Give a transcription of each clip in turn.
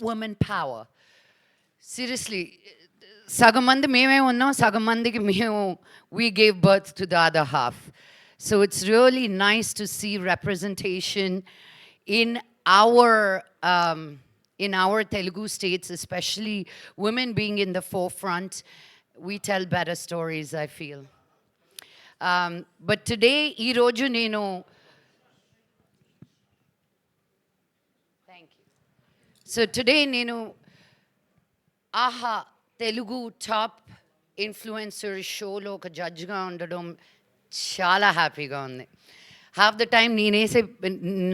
woman power. Seriously, సగం మంది మేమే ఉన్నాం, సగం మందికి మేము we gave birth to the other half. So it's really nice to see representation in our Telugu states, especially women being in the forefront. We tell better stories, I feel. But today, ee roju nenu thank you. So today nenu ఆహా Telugu top influencer షోలో ఒక జడ్జ్గా ఉండడం చాలా హ్యాపీగా ఉంది. Half the time నేనేసే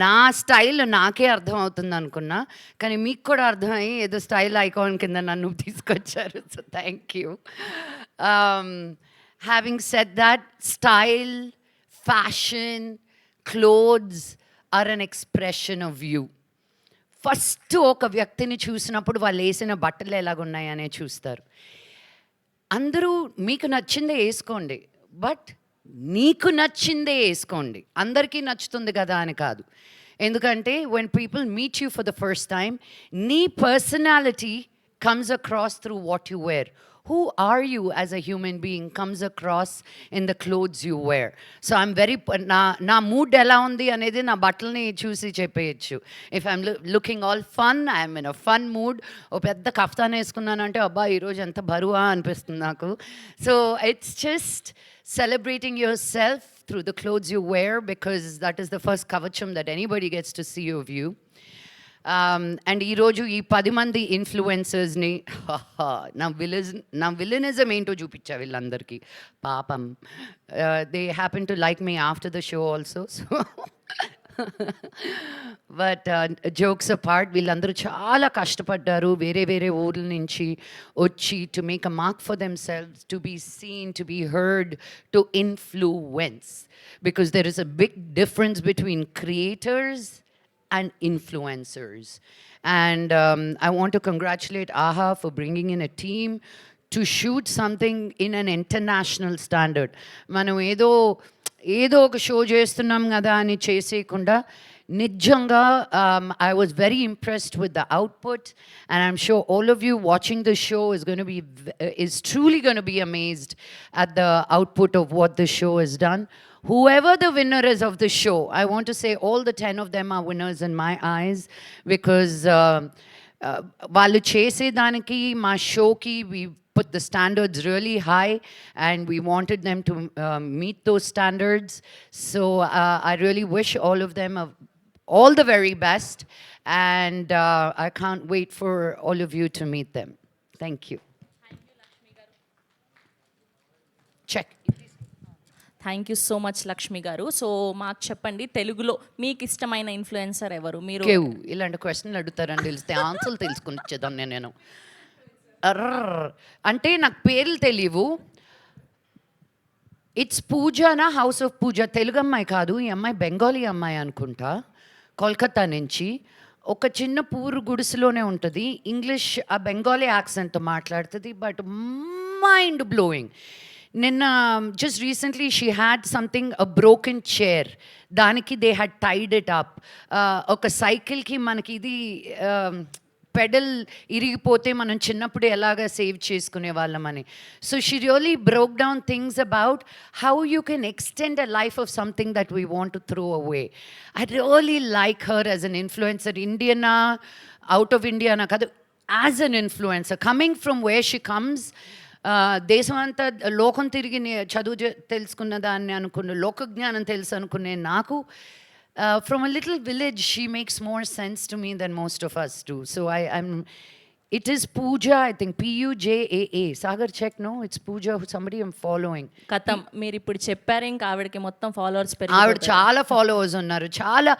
నా style నాకే అర్థం అవుతుంది అనుకున్నా, కానీ మీకు కూడా అర్థమయ్యి ఏదో స్టైల్ ఐకాన్ కింద నన్ను తీసుకొచ్చారు. So thank you. Having said that, style, fashion, clothes are an expression of you. First ఒక వ్యక్తిని చూసినప్పుడు వాళ్ళు వేసిన బట్టలు ఎలాగున్నాయనే చూస్తారు. అందరూ మీకు నచ్చిందే వేసుకోండి, బట్ నీకు నచ్చిందే వేసుకోండి. అందరికీ నచ్చుతుంది కదా అని కాదు. ఎందుకంటే when people meet you for the first time, నీ personality comes across through what you wear. Who are you as a human being comes across in the clothes you wear. So I'm very, na mood ela undi anedi na battalni chusi cheppeyచ్చు. If I'm looking all fun, I'm in a fun mood. O pedda kaftana eskunnanante abba ee roju enta baruva anipistundi naku. So it's just celebrating yourself through the clothes you wear, because that is the first kavacham that anybody gets to see of you. And ఈరోజు ఈ 10 మంది ఇన్ఫ్లుయెన్సర్స్ని నా villainism ఏంటో చూపించా వీళ్ళందరికీ. పాపం they happen to like me after the show also. So but jokes apart, వీళ్ళందరూ చాలా కష్టపడ్డారు వేరే వేరే ఊర్ల నుంచి వచ్చి to make a mark for themselves, to be seen, to be heard, to influence. Because there is a big difference between creators and influencers. And I want to congratulate AHA for bringing in a team to shoot something in an international standard. మనం ఏదో ఒక show చేస్తున్నాం కదా అని చేసేయకుండా నిజంగా I was very impressed with the output, and I'm sure all of you watching the show is truly going to be amazed at the output of what the show has done. Whoever the winner is of the show, I want to say all the 10 of them are winners in my eyes, because వాళ్ళు చేసేదానికి మా షోకి we put the standards really high, and we wanted them to meet those standards. So I really wish all of them all the very best, and I can't wait for all of you to meet them. Thank you. Check. Thank you so much Lakshmi గారు. So మాకు చెప్పండి, తెలుగులో మీకు ఇష్టమైన influencer ఎవరు? మీరు ఇలాంటి క్వశ్చన్లు అడుగుతారని తెలిస్తే ఆన్సర్లు తెలుసుకుని ఇచ్చేదాన్ని నేను. అంటే నాకు పేర్లు తెలియవు. ఇట్స్ పూజానా, హౌస్ ఆఫ్ పూజ. తెలుగు అమ్మాయి కాదు ఈ అమ్మాయి, బెంగాలీ అమ్మాయి అనుకుంటా, కోల్కతా నుంచి. ఒక చిన్న పూరు గుడిసెలోనే ఉంటుంది. ఇంగ్లీష్ ఆ బెంగాలీ యాక్సెంట్తో మాట్లాడుతుంది, బట్ మైండ్ బ్లోయింగ్. నిన్న just recently she had something, a broken chair, దానికి they had tied it up. ఒక సైకిల్కి మనకి ఇది పెడల్ ఇరిగిపోతే మనం చిన్నప్పుడు ఎలాగ సేవ్ చేసుకునే వాళ్ళమని. So she really broke down things about how you can extend a life of something that we want to throw away. I really like her as an influencer. Indiana, out of Indiana కాదు, as an influencer coming from where she comes. దేశం అంతా లోకం తిరిగి చదువు తెలుసుకున్న దాన్ని అనుకున్న, లోకజ్ఞానం తెలుసు అనుకునే నాకు, from a little village, she makes more sense to me than most of us do. So it is Pooja, I think, Pujaa. Sagar, check, no? It's Pooja, somebody I'm following. కథం మీరు ఇప్పుడు చెప్పారు, ఇంకా ఆవిడకి మొత్తం ఫాలోవర్స్ ఆవిడ చాలా followers ఉన్నారు, చాలా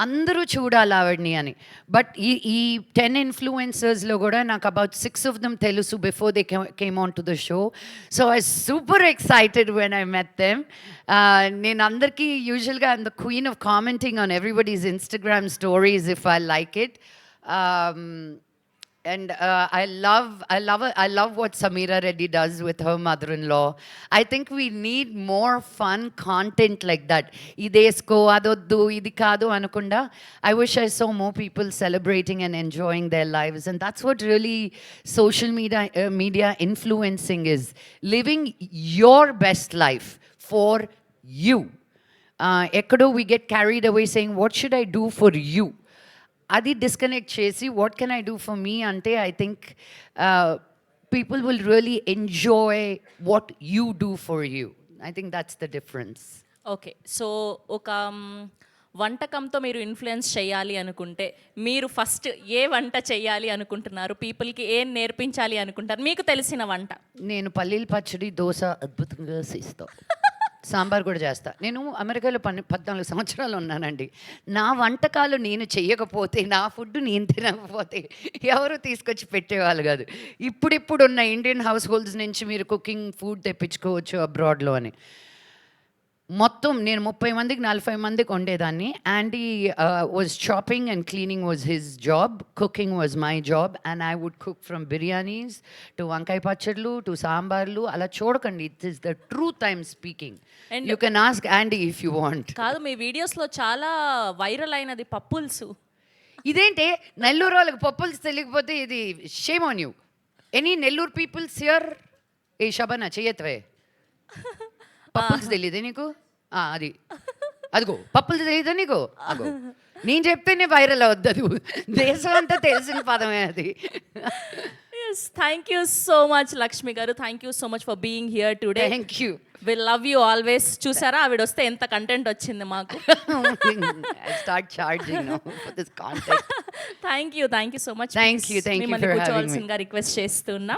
అందరూ చూడాలి ఆవిడని అని. బట్ ఈ 10 ఇన్ఫ్లుయెన్సర్స్లో కూడా నాకు అబౌట్ 6 of them తెలుసు before they came on to the show. So I super excited when I met them. నేను అందరికీ యూజువల్గా I'm the queen of commenting on everybody's Instagram stories if I like it. And I love what Samira Reddy does with her mother-in-law. I think we need more fun content like that. Idesko adoddu idi kaadu anukunda. I wish I saw more people celebrating and enjoying their lives, and that's what really social media influencing is. Living your best life for you. Ekkado we get carried away saying, what should I do for you? అది disconnect చేసి what can I do for me అంటే I think people will really enjoy what you do for you. I think that's the difference. Okay. So ఒక వంటకంతో మీరు influence చేయాలి అనుకుంటే మీరు first ఏ వంట చేయాలి అనుకుంటున్నారు? పీపుల్కి ఏం నేర్పించాలి అనుకుంటారు మీకు తెలిసిన వంట? నేను పల్లీల పచ్చడి, దోశ అద్భుతంగా చేస్తా. సాంబార్ కూడా చేస్తా. నేను అమెరికాలో 14 సంవత్సరాలు ఉన్నానండి. నా వంటకాలు నేను చెయ్యకపోతే, నా ఫుడ్ నేను తినకపోతే ఎవరు తీసుకొచ్చి పెట్టేవాళ్ళు కాదు. ఇప్పుడున్న ఇండియన్ హౌస్ హోల్డ్స్ నుంచి మీరు కుకింగ్ ఫుడ్ తెప్పించుకోవచ్చు అబ్రాడ్లో అని. మొత్తం నేను 30 మందికి 40 మందికి వండేదాన్ని. Andy was chopping and cleaning was his job, cooking was my job, and I would cook from biryanis to వంకాయ పచ్చళ్ళు టు సాంబార్లు. అలా చూడకండి, it is the truth I'm speaking. You can ask Andy if you want. కాదు, మీ వీడియోస్లో చాలా viral అయినది పప్పుల్సు. ఇదేంటే నెల్లూరు వాళ్ళకి పప్పుల్స్ తెలియకపోతే ఇది shame on you. Any Nellore peoples here? ఏ శబన చెయ్యత్వే, పప్పుల్స్ తెలియదే నీకు? అది అదిగో పప్పులు తెలియదా నీకు? అగో నేను చెప్తేనే వైరల్ అవుద్ది. అది దేశం అంతా తెలిసిన పదమే అది. Yes, thank you so much Lakshmi garu. Thank you so much for being here today. Thank you. Will love you always. చూసారా ఆవిడ వస్తే ఎంత కంటెంట్ వచ్చింది మాకు. I start charging now for this content. Thank you so much. Thank you for having me. కూర్చోవాల్సిందిగా request చేస్తున్నా.